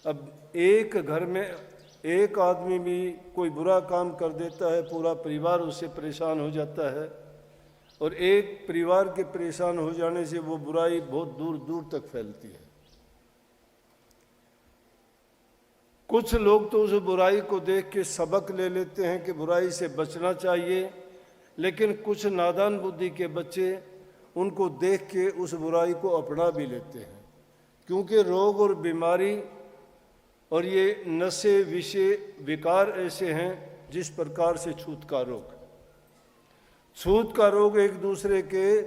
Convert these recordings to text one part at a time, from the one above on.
अब एक घर में एक आदमी भी कोई बुरा काम कर देता है, पूरा परिवार उससे परेशान हो जाता है, और एक परिवार के परेशान हो जाने से वो बुराई बहुत दूर दूर तक फैलती है। कुछ लोग तो उस बुराई को देख के सबक ले लेते हैं कि बुराई से बचना चाहिए, लेकिन कुछ नादान बुद्धि के बच्चे उनको देख के उस बुराई को अपना भी लेते हैं, क्योंकि रोग और बीमारी और ये नशे विषय विकार ऐसे हैं जिस प्रकार से छूत का रोग एक दूसरे के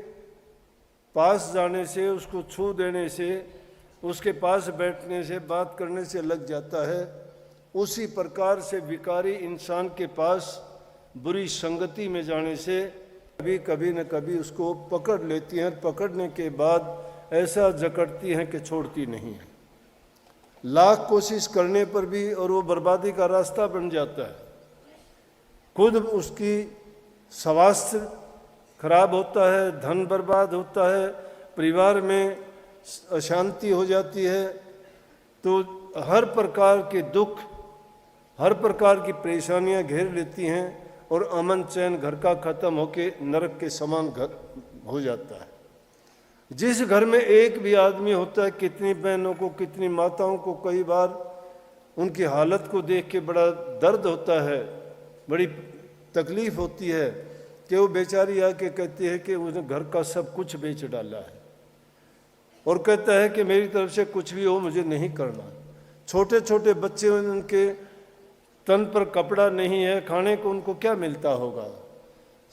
पास जाने से, उसको छू देने से, उसके पास बैठने से, बात करने से लग जाता है। उसी प्रकार से विकारी इंसान के पास बुरी संगति में जाने से कभी न कभी उसको पकड़ लेती हैं, पकड़ने के बाद ऐसा जकड़ती हैं कि छोड़ती नहीं है। लाख कोशिश करने पर भी और वो बर्बादी का रास्ता बन जाता है। खुद उसकी स्वास्थ्य खराब होता है, धन बर्बाद होता है, परिवार में अशांति हो जाती है। तो हर प्रकार के दुख, हर प्रकार की परेशानियां घेर लेती हैं और अमन चैन घर का खत्म होके नरक के समान घर हो जाता है। जिस घर में एक भी आदमी होता है, कितनी बहनों को, कितनी माताओं को कई बार उनकी हालत को देख के बड़ा दर्द होता है, बड़ी तकलीफ होती है कि वो बेचारी आके कहती है कि उसने घर का सब कुछ बेच डाला है और कहता है कि मेरी तरफ से कुछ भी हो मुझे नहीं करना। छोटे छोटे बच्चे, उनके तन पर कपड़ा नहीं है, खाने को उनको क्या मिलता होगा।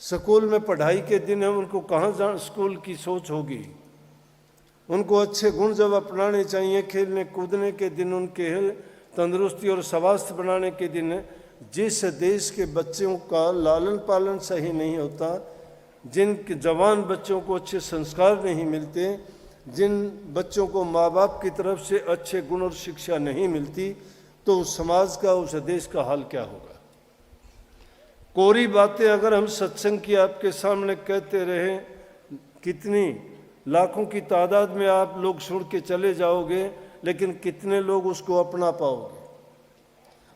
स्कूल में पढ़ाई के दिन है, उनको कहाँ स्कूल की सोच होगी। उनको अच्छे गुण जब अपनाने चाहिए, खेलने कूदने के दिन, उनके तंदुरुस्ती और स्वास्थ्य बनाने के दिन है। जिस देश के बच्चों का लालन पालन सही नहीं होता, जिन जवान बच्चों को अच्छे संस्कार नहीं मिलते, जिन बच्चों को माँ बाप की तरफ से अच्छे गुण और शिक्षा नहीं मिलती, तो उस समाज का, उस देश का हाल क्या होगा। कोरी बातें अगर हम सत्संग की आपके सामने कहते रहे, कितनी लाखों की तादाद में आप लोग सुन के चले जाओगे, लेकिन कितने लोग उसको अपना पाओगे।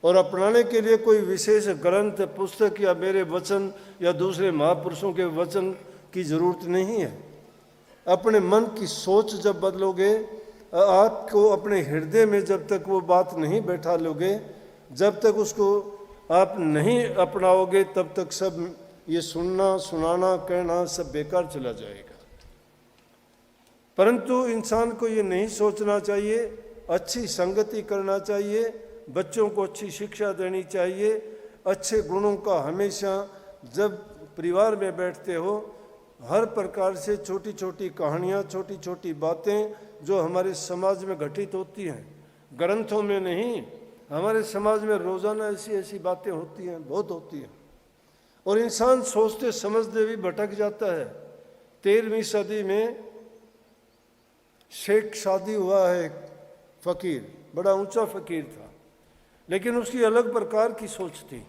और अपनाने के लिए कोई विशेष ग्रंथ, पुस्तक या मेरे वचन या दूसरे महापुरुषों के वचन की जरूरत नहीं है। अपने मन की सोच जब बदलोगे, आपको अपने हृदय में जब तक वो बात नहीं बैठा लोगे, जब तक उसको आप नहीं अपनाओगे, तब तक सब ये सुनना, सुनाना, कहना सब बेकार चला जाएगा। परंतु इंसान को ये नहीं सोचना चाहिए, अच्छी संगति करना चाहिए, बच्चों को अच्छी शिक्षा देनी चाहिए, अच्छे गुणों का हमेशा जब परिवार में बैठते हो, हर प्रकार से छोटी छोटी कहानियाँ, छोटी छोटी बातें जो हमारे समाज में घटित होती हैं, ग्रंथों में नहीं, हमारे समाज में रोज़ाना ऐसी ऐसी बातें होती हैं, बहुत होती हैं। और इंसान सोचते समझते भी भटक जाता है। 13वीं सदी में शेख शादी हुआ है, फ़कीर, बड़ा ऊंचा फ़कीर था, लेकिन उसकी अलग प्रकार की सोच थी।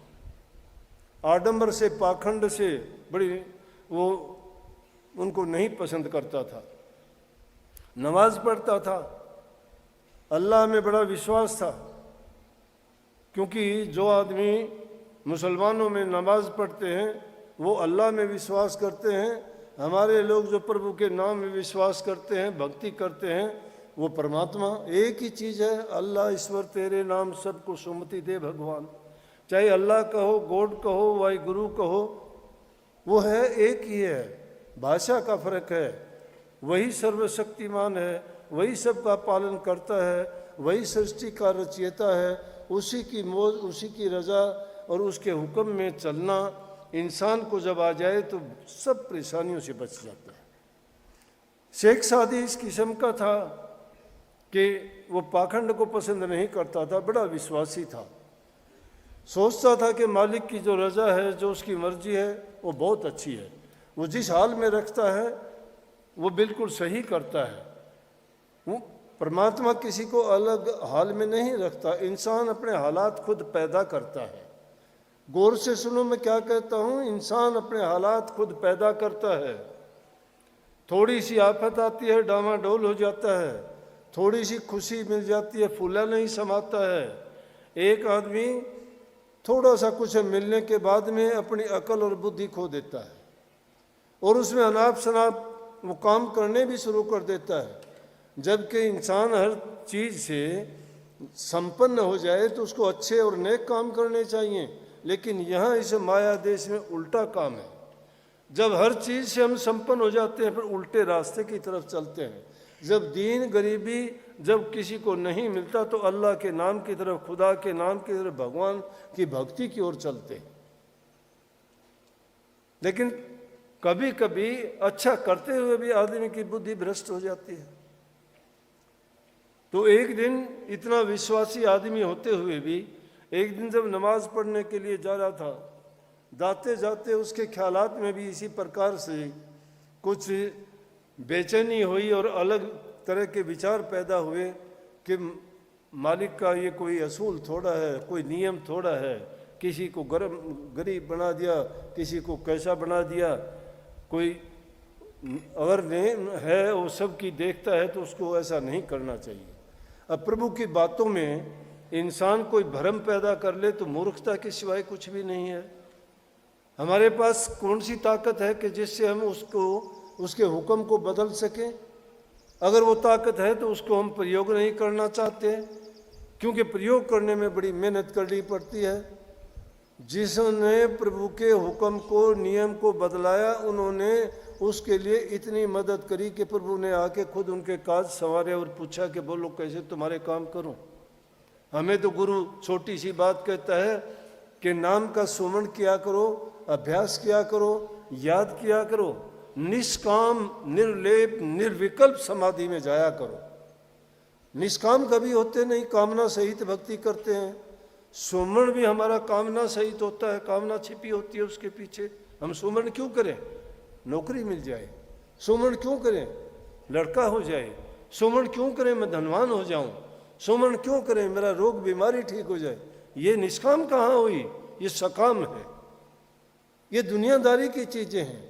आडंबर से, पाखंड से बड़ी वो उनको नहीं पसंद करता था। नमाज पढ़ता था, अल्लाह में बड़ा विश्वास था, क्योंकि जो आदमी मुसलमानों में नमाज पढ़ते हैं वो अल्लाह में विश्वास करते हैं। हमारे लोग जो प्रभु के नाम में विश्वास करते हैं, भक्ति करते हैं, वो परमात्मा एक ही चीज़ है। अल्लाह ईश्वर तेरे नाम सबको सुमति दे भगवान। चाहे अल्लाह कहो, गॉड कहो, वाहि गुरु कहो, वो है, एक ही है। भाषा का फर्क है। वही सर्वशक्तिमान है, वही सबका पालन करता है, वही सृष्टि का रचयिता है। उसी की मौज, उसी की रजा और उसके हुक्म में चलना इंसान को जब आ जाए तो सब परेशानियों से बच जाता है। शेख सादी इस किस्म का था कि वो पाखंड को पसंद नहीं करता था, बड़ा विश्वासी था। सोचता था कि मालिक की जो रजा है, जो उसकी मर्जी है, वो बहुत अच्छी है। वो जिस हाल में रखता है वो बिल्कुल सही करता है। वो परमात्मा किसी को अलग हाल में नहीं रखता। इंसान अपने हालात खुद पैदा करता है। गौर से सुनो मैं क्या कहता हूँ, इंसान अपने हालात खुद पैदा करता है। थोड़ी सी आफत आती है, डामाडोल हो जाता है, थोड़ी सी खुशी मिल जाती है, फूला नहीं समाता है। एक आदमी थोड़ा सा कुछ मिलने के बाद में अपनी अकल और बुद्धि खो देता है और उसमें अनाप शनाप वो काम करने भी शुरू कर देता है। जबकि इंसान हर चीज़ से संपन्न हो जाए तो उसको अच्छे और नेक काम करने चाहिए, लेकिन यहाँ इस माया देश में उल्टा काम है। जब हर चीज़ से हम संपन्न हो जाते हैं फिर उल्टे रास्ते की तरफ चलते हैं। जब दीन गरीबी जब किसी को नहीं मिलता तो अल्लाह के नाम की तरफ, खुदा के नाम की तरफ, भगवान की भक्ति की ओर चलते हैं। लेकिन कभी कभी अच्छा करते हुए भी आदमी की बुद्धि भ्रष्ट हो जाती है। तो एक दिन इतना विश्वासी आदमी होते हुए भी एक दिन जब नमाज पढ़ने के लिए जा रहा था, जाते जाते उसके ख्यालात में भी इसी प्रकार से कुछ बेचैनी हुई और अलग तरह के विचार पैदा हुए कि मालिक का ये कोई असूल थोड़ा है, कोई नियम थोड़ा है, किसी को गरीब बना दिया, किसी को कैसा बना दिया, कोई अगर नहीं है वो सब की देखता है तो उसको ऐसा नहीं करना चाहिए। अब प्रभु की बातों में इंसान कोई भ्रम पैदा कर ले तो मूर्खता के सिवाय कुछ भी नहीं है। हमारे पास कौन सी ताकत है कि जिससे हम उसको, उसके हुक्म को बदल सकें? अगर वो ताकत है तो उसको हम प्रयोग नहीं करना चाहते, क्योंकि प्रयोग करने में बड़ी मेहनत करनी पड़ती है। जिसने प्रभु के हुक्म को, नियम को बदलाया, उन्होंने उसके लिए इतनी मदद करी कि प्रभु ने आके खुद उनके काज संवारे और पूछा कि बोलो कैसे तुम्हारे काम करूं। हमें तो गुरु छोटी सी बात कहता है कि नाम का सुमरण किया करो, अभ्यास किया करो, याद किया करो, निष्काम निर्लेप निर्विकल्प समाधि में जाया करो। निष्काम कभी होते नहीं, कामना सहित भक्ति करते हैं। सुमरण भी हमारा कामना सहित होता है, कामना छिपी होती है उसके पीछे। हम सुमरण क्यों करें? नौकरी मिल जाए। सुमरण क्यों करें? लड़का हो जाए। सुमरण क्यों करें? मैं धनवान हो जाऊं। सुमरण क्यों करें? मेरा रोग बीमारी ठीक हो जाए। ये निष्काम कहाँ हुई? ये सकाम है। ये दुनियादारी की चीजें हैं।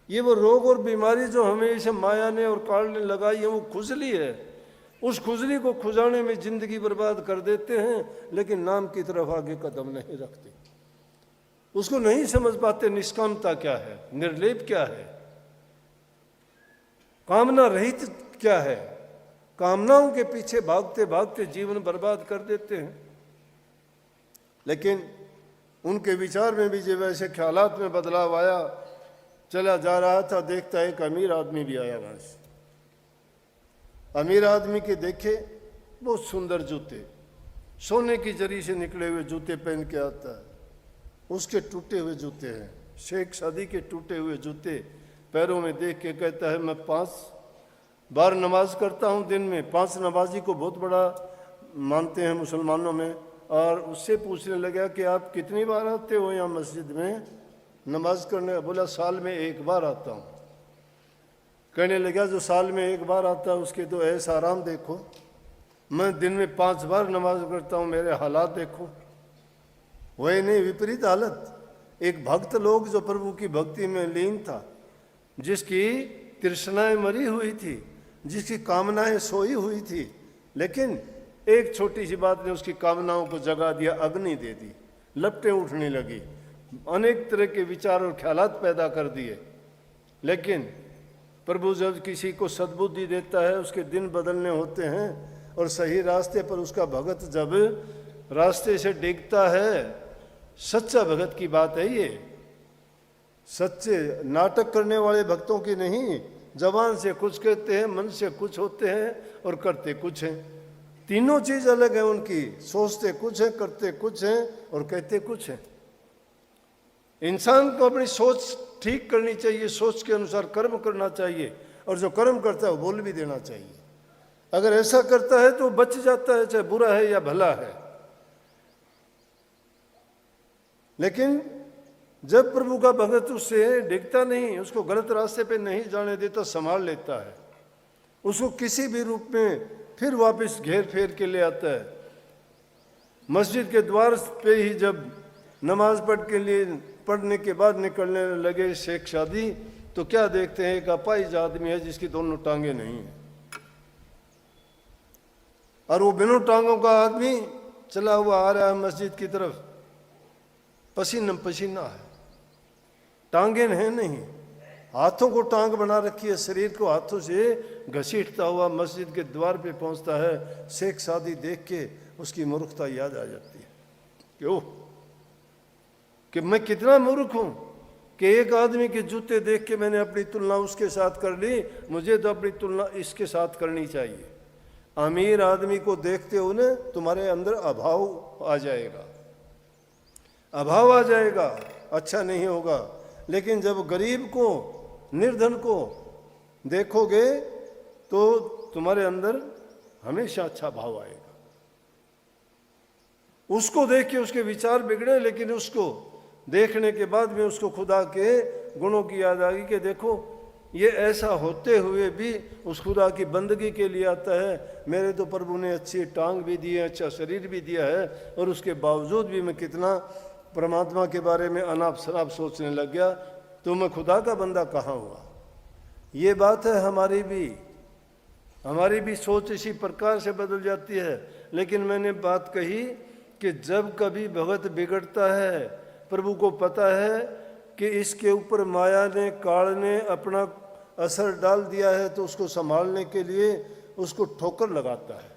ये वो रोग और बीमारी जो हमें इसे माया ने और काल ने लगाई है, वो खुजली है। उस खुजली को खुजाने में जिंदगी बर्बाद कर देते हैं, लेकिन नाम की तरफ आगे कदम नहीं रखते। उसको नहीं समझ पाते निष्कामता क्या है, निर्लेप क्या है, कामना रहित क्या है। कामनाओं के पीछे भागते भागते जीवन बर्बाद कर देते हैं। लेकिन उनके विचार में भी जब ऐसे ख्यालात में बदलाव आया, चला जा रहा था, देखता एक अमीर आदमी भी आया वहां से। अमीर आदमी के देखे बहुत सुंदर जूते, सोने की जरी से निकले हुए जूते पहन के आता है। उसके टूटे हुए जूते हैं, शेख शादी के टूटे हुए जूते पैरों में देख के कहता है मैं 5 बार नमाज करता हूँ दिन में। 5 नमाजी को बहुत बड़ा मानते हैं मुसलमानों में। और उससे पूछने लगा कि आप कितनी बार आते हो यहाँ मस्जिद में नमाज करने? बोला साल में 1 बार आता हूँ। कहने लगा जो साल में 1 बार आता है उसके तो ऐसा आराम देखो, मैं दिन में 5 बार नमाज करता हूँ, मेरे हालात देखो। वही नहीं, विपरीत हालत। एक भक्त लोग जो प्रभु की भक्ति में लीन था, जिसकी तृष्णाएं मरी हुई थी, जिसकी कामनाएं सोई हुई थी, लेकिन एक छोटी सी बात ने उसकी कामनाओं को जगा दिया, अग्नि दे दी, लपटें उठने लगी, अनेक तरह के विचार और ख्यालात पैदा कर दिए। लेकिन प्रभु जब किसी को सद्बुद्धि देता है, उसके दिन बदलने होते हैं, और सही रास्ते पर उसका भगत जब रास्ते से डिगता है, सच्चा भगत की बात है ये। सच्चे नाटक करने वाले भक्तों की नहीं। जबान से कुछ कहते हैं, मन से कुछ होते हैं और करते कुछ हैं। तीनों चीज अलग है उनकी। सोचते कुछ है, करते कुछ हैं और कहते कुछ हैं। इंसान को अपनी सोच ठीक करनी चाहिए, सोच के अनुसार कर्म करना चाहिए, और जो कर्म करता है वो बोल भी देना चाहिए। अगर ऐसा करता है तो बच जाता है, चाहे बुरा है या भला है। लेकिन जब प्रभु का भगत उससे डिगता नहीं, उसको गलत रास्ते पे नहीं जाने देता, संभाल लेता है, उसको किसी भी रूप में फिर वापस घेर फेर के ले आता है। मस्जिद के द्वार पे ही जब नमाज पढ़ने के बाद निकलने लगे शेख शादी, तो क्या देखते हैं? एक अपाहिज आदमी है जिसकी दोनों टांगे नहीं है। और वो बिना टांगों का आदमी चला हुआ आ रहा है मस्जिद की तरफ, पसीना पसीना है, टांगे हैं नहीं, हाथों को टांग बना रखी है, शरीर को हाथों से घसीटता हुआ मस्जिद के द्वार पे पहुंचता है। शेख सादी देख के उसकी मूर्खता याद आ जाती है। क्यों कि मैं कितना मूर्ख हूं कि एक आदमी के जूते देख के मैंने अपनी तुलना उसके साथ कर ली, मुझे तो अपनी तुलना इसके साथ करनी चाहिए। अमीर आदमी को देखते हुए तुम्हारे अंदर अभाव आ जाएगा, अभाव आ जाएगा, अच्छा नहीं होगा। लेकिन जब गरीब को, निर्धन को देखोगे तो तुम्हारे अंदर हमेशा अच्छा भाव आएगा। उसको देख के उसके विचार बिगड़े, लेकिन उसको देखने के बाद में उसको खुदा के गुणों की याद आ गई कि देखो ये ऐसा होते हुए भी उस खुदा की बंदगी के लिए आता है। मेरे तो प्रभु ने अच्छी टांग भी दी है, अच्छा शरीर भी दिया है, और उसके बावजूद भी मैं कितना परमात्मा के बारे में अनाप शनाप सोचने लग गया, तो मैं खुदा का बंदा कहाँ हुआ। ये बात है, हमारी भी सोच इसी प्रकार से बदल जाती है। लेकिन मैंने बात कही कि जब कभी भगत बिगड़ता है, प्रभु को पता है कि इसके ऊपर माया ने, काल ने अपना असर डाल दिया है, तो उसको संभालने के लिए उसको ठोकर लगाता है।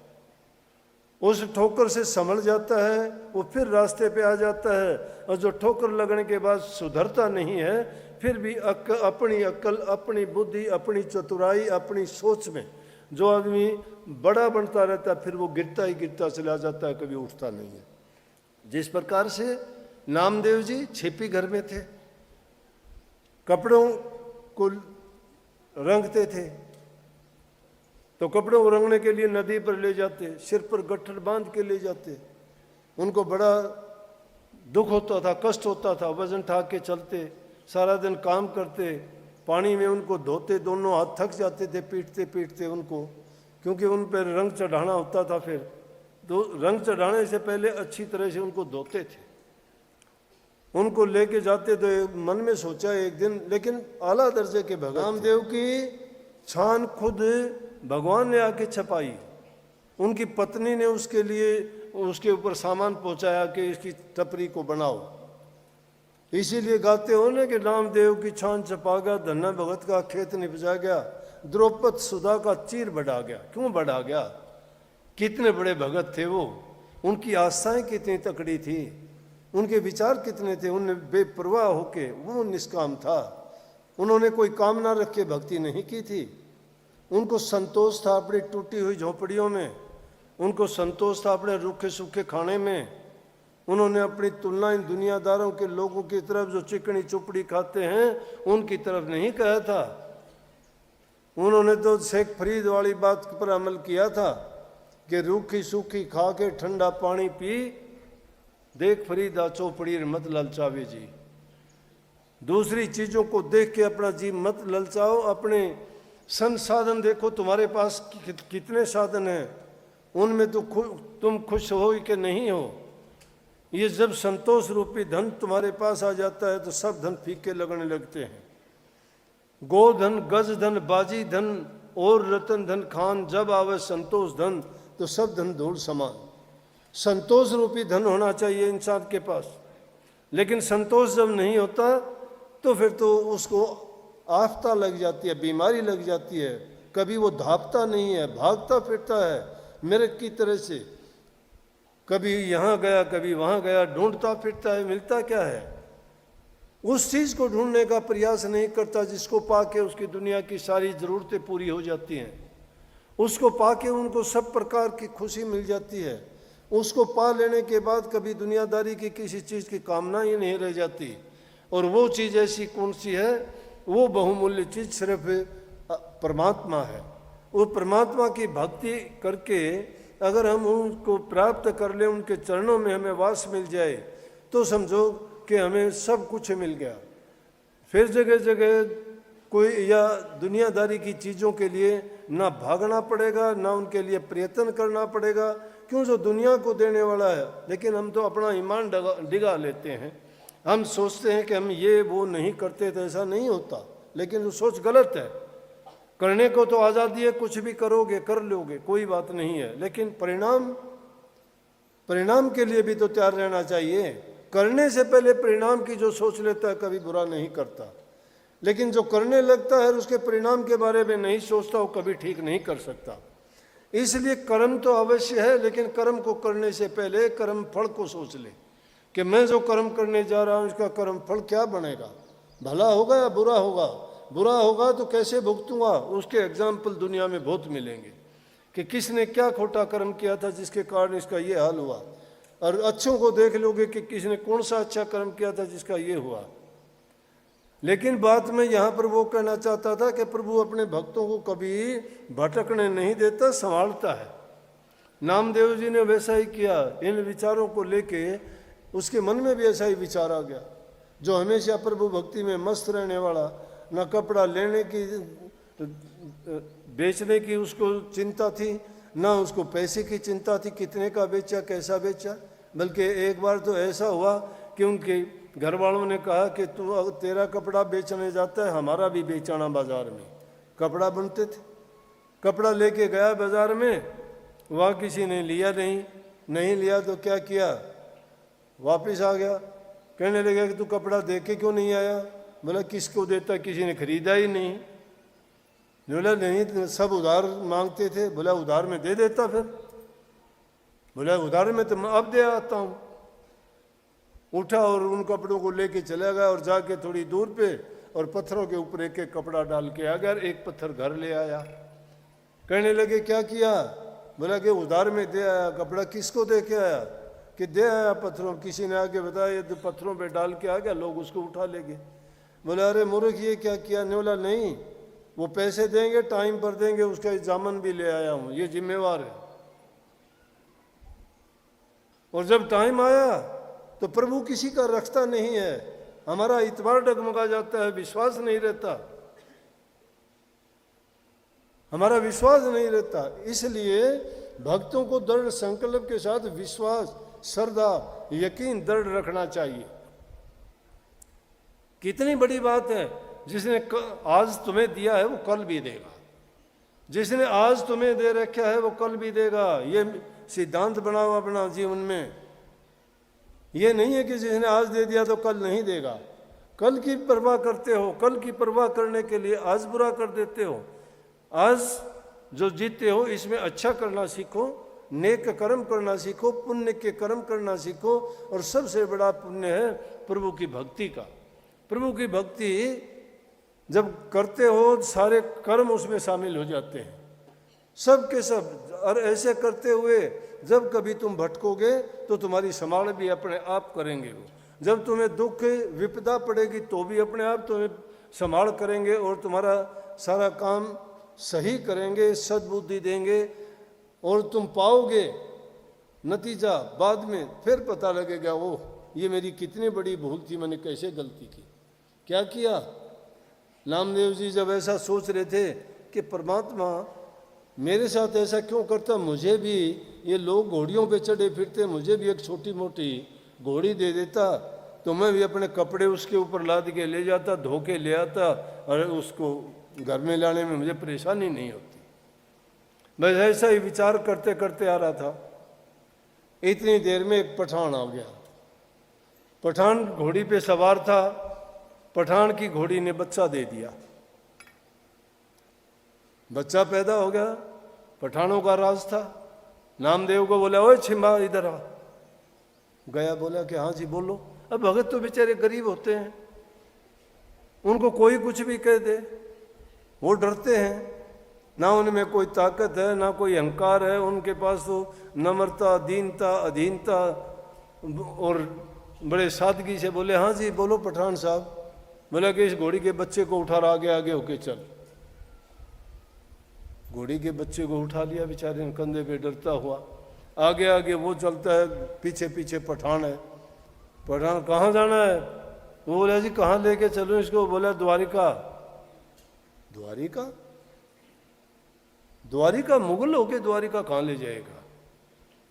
उस ठोकर से संभल जाता है, वो फिर रास्ते पे आ जाता है। और जो ठोकर लगने के बाद सुधरता नहीं है, फिर भी अपनी अक्ल, अपनी बुद्धि, अपनी चतुराई, अपनी सोच में जो आदमी बड़ा बनता रहता है, फिर वो गिरता ही गिरता चला जाता है, कभी उठता नहीं है। जिस प्रकार से नामदेव जी छिपी घर में थे, कपड़ों को रंगते थे, तो कपड़ों को रंगने के लिए नदी पर ले जाते, सिर पर गट्ठर बांध के ले जाते। उनको बड़ा दुख होता था, कष्ट होता था, वजन ठाक के चलते, सारा दिन काम करते, पानी में उनको धोते, दोनों हाथ थक जाते थे पीटते पीटते उनको, क्योंकि उन पर रंग चढ़ाना होता था। फिर तो रंग चढ़ाने से पहले अच्छी तरह से उनको धोते थे। उनको लेके जाते तो मन में सोचा एक दिन, लेकिन आला दर्जे के भगत नामदेव की छान खुद भगवान ने आके छपाई। उनकी पत्नी ने उसके लिए उसके ऊपर सामान पहुंचाया कि इसकी टपरी को बनाओ। इसीलिए गाते हो ना कि नामदेव की छान छपा गया, धन्ना भगत का खेत निपजा गया, द्रौपद सुधा का चीर बढ़ा गया। क्यों बढ़ा गया? कितने बड़े भगत थे वो, उनकी आस्थाएं कितनी तकड़ी थी, उनके विचार कितने थे, उन्हें बेपरवाह होके, वो निष्काम था, उन्होंने कोई कामना रख के भक्ति नहीं की थी। उनको संतोष था अपनी टूटी हुई झोपड़ियों में, उनको संतोष था अपने रूखे सूखे खाने में। उन्होंने अपनी तुलना इन दुनियादारों के लोगों की तरफ जो चिकनी चुपड़ी खाते हैं उनकी तरफ नहीं कहा था। उन्होंने तो शेख फरीद वाली बात पर अमल किया था कि रूखी सूखी खा के ठंडा पानी पी, देख फरीदा चौपड़ी मत ललचावे जी। दूसरी चीजों को देख के अपना जी मत ललचाओ, अपने संसाधन देखो, तुम्हारे पास कितने साधन हैं, उनमें तो तुम खुश हो कि नहीं हो। ये जब संतोष रूपी धन तुम्हारे पास आ जाता है तो सब धन फीके लगने लगते हैं। गोधन, गज धन, बाजी धन और रतन धन खान, जब आवे संतोष धन तो सब धन धूल समान। संतोष रूपी धन होना चाहिए इंसान के पास, लेकिन संतोष जब नहीं होता तो फिर तो उसको आफता लग जाती है, बीमारी लग जाती है। कभी वो धापता नहीं है, भागता फिरता है मेरे की तरह से, कभी यहाँ गया कभी वहाँ गया, ढूंढता फिरता है, मिलता क्या है? उस चीज़ को ढूंढने का प्रयास नहीं करता जिसको पाके उसकी दुनिया की सारी ज़रूरतें पूरी हो जाती हैं, उसको पाके उनको सब प्रकार की खुशी मिल जाती है। उसको पा लेने के बाद कभी दुनियादारी की किसी चीज़ की कामना ही नहीं रह जाती। और वो चीज़ ऐसी कौन सी है? वो बहुमूल्य चीज़ सिर्फ परमात्मा है। वो परमात्मा की भक्ति करके अगर हम उनको प्राप्त कर लें, उनके चरणों में हमें वास मिल जाए, तो समझो कि हमें सब कुछ मिल गया। फिर जगह जगह कोई या दुनियादारी की चीज़ों के लिए ना भागना पड़ेगा, ना उनके लिए प्रयत्न करना पड़ेगा, क्यों? जो दुनिया को देने वाला है। लेकिन हम तो अपना ईमान डिगा लेते हैं, हम सोचते हैं कि हम ये वो नहीं करते तो ऐसा नहीं होता, लेकिन वो सोच गलत है। करने को तो आज़ादी है, कुछ भी करोगे कर लोगे, कोई बात नहीं है, लेकिन परिणाम के लिए भी तो तैयार रहना चाहिए। करने से पहले परिणाम की जो सोच लेता है कभी बुरा नहीं करता, लेकिन जो करने लगता है उसके परिणाम के बारे में नहीं सोचता वो कभी ठीक नहीं कर सकता। इसलिए कर्म तो अवश्य है, लेकिन कर्म को करने से पहले कर्म फल को सोच ले कि मैं जो कर्म करने जा रहा हूँ इसका कर्म फल क्या बनेगा, भला होगा या बुरा होगा। बुरा होगा तो कैसे भुगतूंगा, उसके एग्जाम्पल दुनिया में बहुत मिलेंगे कि किसने क्या खोटा कर्म किया था जिसके कारण इसका ये हाल हुआ, और अच्छों को देख लोगे कि किसने कौन सा अच्छा कर्म किया था जिसका ये हुआ। लेकिन बात में यहाँ पर वो कहना चाहता था कि प्रभु अपने भक्तों को कभी भटकने नहीं देता, संभालता है। नामदेव जी ने वैसा ही किया। इन विचारों को लेके उसके मन में भी ऐसा ही विचार आ गया। जो हमेशा प्रभु भक्ति में मस्त रहने वाला, न कपड़ा लेने की बेचने की उसको चिंता थी, न उसको पैसे की चिंता थी कितने का बेचा कैसा बेचा। बल्कि एक बार तो ऐसा हुआ कि उनके घर वालों ने कहा कि तू तेरा कपड़ा बेचने जाता है, हमारा भी बेचाना बाजार में। कपड़ा बनते थे, कपड़ा लेके गया बाजार में, वहाँ किसी ने लिया नहीं लिया तो क्या किया, वापस आ गया। कहने लगा कि तू कपड़ा दे के क्यों नहीं आया। बोला किसको देता, किसी ने खरीदा ही नहीं। बोला नहीं, सब उधार मांगते थे। बोला उधार में दे देता फिर। बोला उधार में तो मैं अब दे आता हूँ। उठा और उन कपड़ों को लेके चला गया और जाके थोड़ी दूर पे और पत्थरों के ऊपर एक एक कपड़ा डाल के आ गया, एक पत्थर घर ले आया। कहने लगे क्या किया। बोला कि उधार में दे आया। कपड़ा किसको दे के आया, कि दे आया पत्थरों, किसी ने आके बताया ये तो पत्थरों पे डाल के आ गया, लोग उसको उठा ले गए। बोला अरे मूर्ख ये क्या किया। ने बोला नहीं, वो पैसे देंगे टाइम पर देंगे, उसका जामन भी ले आया हूँ, ये जिम्मेवार है। और जब टाइम आया तो प्रभु किसी का रखता नहीं है, हमारा इतबार डगमगा जाता है, विश्वास नहीं रहता, हमारा विश्वास नहीं रहता। इसलिए भक्तों को दृढ़ संकल्प के साथ विश्वास, श्रद्धा, यकीन दृढ़ रखना चाहिए। कितनी बड़ी बात है, जिसने आज तुम्हें दिया है वो कल भी देगा, जिसने आज तुम्हें दे रखा है वो कल भी देगा। ये सिद्धांत बनाओ अपना जीवन में। ये नहीं है कि जिसने आज दे दिया तो कल नहीं देगा। कल की परवाह करते हो, कल की परवाह करने के लिए आज बुरा कर देते हो। आज जो जीते हो इसमें अच्छा करना सीखो, नेक कर्म करना सीखो, पुण्य के कर्म करना सीखो। और सबसे बड़ा पुण्य है प्रभु की भक्ति का। प्रभु की भक्ति जब करते हो सारे कर्म उसमें शामिल हो जाते हैं, सब के सब। और ऐसे करते हुए जब कभी तुम भटकोगे तो तुम्हारी संभाल भी अपने आप करेंगे वो। जब तुम्हें दुख विपदा पड़ेगी तो भी अपने आप तुम्हें संभाल करेंगे और तुम्हारा सारा काम सही करेंगे, सद्बुद्धि देंगे। और तुम पाओगे नतीजा बाद में, फिर पता लगेगा ओह ये मेरी कितनी बड़ी भूल थी, मैंने कैसे गलती की, क्या किया। नामदेव जी जब ऐसा सोच रहे थे कि परमात्मा मेरे साथ ऐसा क्यों करता, मुझे भी ये लोग घोड़ियों पे चढ़े फिरते, मुझे भी एक छोटी मोटी घोड़ी दे देता तो मैं भी अपने कपड़े उसके ऊपर लाद के ले जाता, धो के ले आता और उसको घर में लाने में मुझे परेशानी नहीं होती। बस ऐसा ही विचार करते करते आ रहा था। इतनी देर में एक पठान आ गया। पठान घोड़ी पे सवार था। पठान की घोड़ी ने बच्चा दे दिया, बच्चा पैदा हो गया। पठानों का राज था। नामदेव को बोला ओए छिम्बा इधर आ। गया, बोला कि हाँ जी बोलो। अब भगत तो बेचारे गरीब होते हैं, उनको कोई कुछ भी कह दे वो डरते हैं, ना उनमें कोई ताकत है ना कोई अहंकार है। उनके पास तो नम्रता, दीनता, अधीनता और बड़े सादगी से बोले हाँ जी बोलो पठान साहब। बोला कि इस घोड़ी के बच्चे को उठा आगे आगे होके चल। घोड़ी के बच्चे को उठा लिया बेचारे ने कंधे पे डरता हुआ। आगे आगे वो चलता है, पीछे पीछे पठान है। पठान कहाँ जाना है। वो बोला जी कहाँ लेके चलो इसको। बोला द्वारिका। द्वारिका? द्वारिका मुगल होके द्वारिका कहाँ ले जाएगा।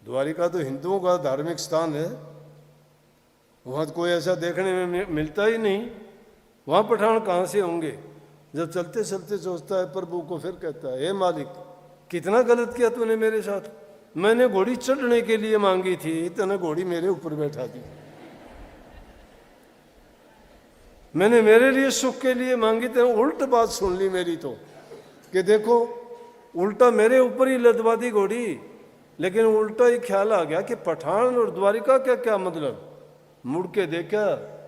द्वारिका तो हिंदुओं का धार्मिक स्थान है, वहाँ तो कोई ऐसा देखने में मिलता ही नहीं। वहाँ पठान कहाँ से होंगे। जब चलते चलते सोचता है प्रभु को, फिर कहता है हे मालिक कितना गलत किया तूने मेरे साथ, मैंने घोड़ी चढ़ने के लिए मांगी थी, तूने घोड़ी मेरे ऊपर बैठा दी। मैंने मेरे लिए सुख के लिए मांगी, तेने उल्ट बात सुन ली मेरी तो, कि देखो उल्टा मेरे ऊपर ही लदवा दी घोड़ी। लेकिन उल्टा ही ख्याल आ गया कि पठान और द्वारिका का क्या मतलब। मुड़ के देखा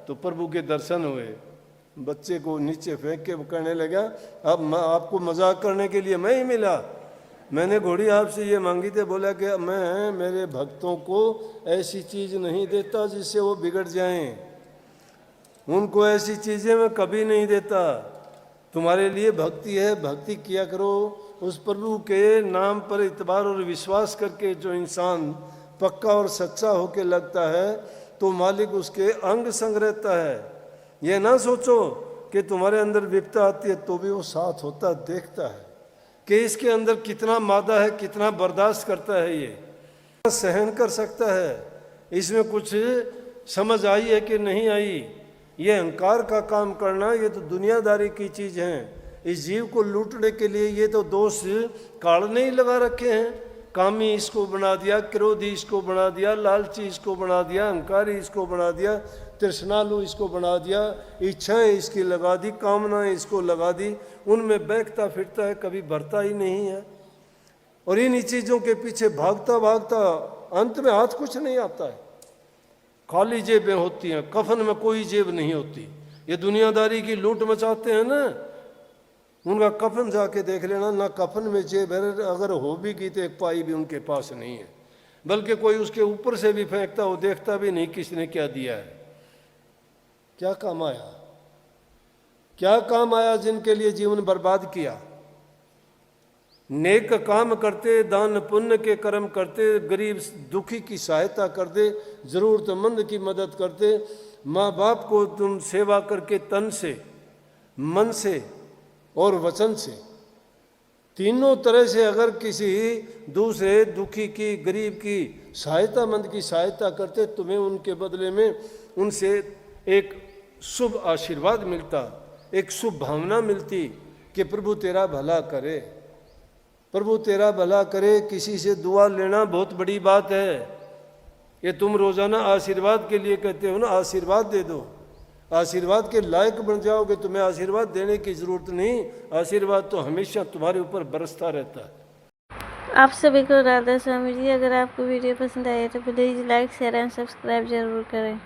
तो प्रभु के दर्शन हुए। बच्चे को नीचे फेंक के कहने लगा, अब मैं आपको मजाक करने के लिए मैं ही मिला, मैंने घोड़ी आपसे ये मांगी थी। बोला कि मैं मेरे भक्तों को ऐसी चीज़ नहीं देता जिससे वो बिगड़ जाएं, उनको ऐसी चीज़ें मैं कभी नहीं देता। तुम्हारे लिए भक्ति है, भक्ति किया करो। उस प्रभु के नाम पर इतबार और विश्वास करके जो इंसान पक्का और सच्चा होके लगता है तो मालिक उसके अंग संग रहता है। ये ना सोचो कि तुम्हारे अंदर विपता आती है तो भी वो साथ होता देखता है कि इसके अंदर कितना मादा है, कितना बर्दाश्त करता है, ये सहन कर सकता है, इसमें कुछ समझ आई है कि नहीं आई। ये अहंकार का काम करना ये तो दुनियादारी की चीज़ है। इस जीव को लूटने के लिए ये तो दोष काढ़ने ही लगा रखे हैं। कामी इसको बना दिया, क्रोधी इसको बना दिया, लालची इसको बना दिया, अहंकारी इसको बना दिया, तृष्णालु इसको बना दिया, इच्छाएं इसकी लगा दी, कामनाएं इसको लगा दी, उनमें बहकता फिरता है, कभी भरता ही नहीं है। और इन्हीं चीज़ों के पीछे भागता भागता अंत में हाथ कुछ नहीं आता है, खाली जेबें होती हैं, कफन में कोई जेब नहीं होती। ये दुनियादारी की लूट मचाते हैं ना, उनका कफन जाके देख लेना, ना कफन में जेब है, अगर हो भी की तो एक पाई भी उनके पास नहीं है, बल्कि कोई उसके ऊपर से भी फेंकता हो, देखता भी नहीं किसने क्या दिया है। क्या काम आया, क्या काम आया जिनके लिए जीवन बर्बाद किया। नेक काम करते, दान पुण्य के कर्म करते, गरीब दुखी की सहायता करते, जरूरतमंद की मदद करते, माँ बाप को तुम सेवा करके तन से, मन से और वचन से, तीनों तरह से अगर किसी दूसरे दुखी की, गरीब की, सहायतामंद की सहायता करते, तुम्हें उनके बदले में उनसे एक शुभ आशीर्वाद मिलता, एक शुभ भावना मिलती कि प्रभु तेरा भला करे, प्रभु तेरा भला करे। किसी से दुआ लेना बहुत बड़ी बात है। ये तुम रोजाना आशीर्वाद के लिए कहते हो ना, आशीर्वाद दे दो, आशीर्वाद के लायक बन जाओगे, तुम्हें आशीर्वाद देने की जरूरत नहीं, आशीर्वाद तो हमेशा तुम्हारे ऊपर बरसता रहता है। आप सभी को राधा स्वामी जी। अगर आपको वीडियो पसंद आए तो please like share and subscribe जरूर करें।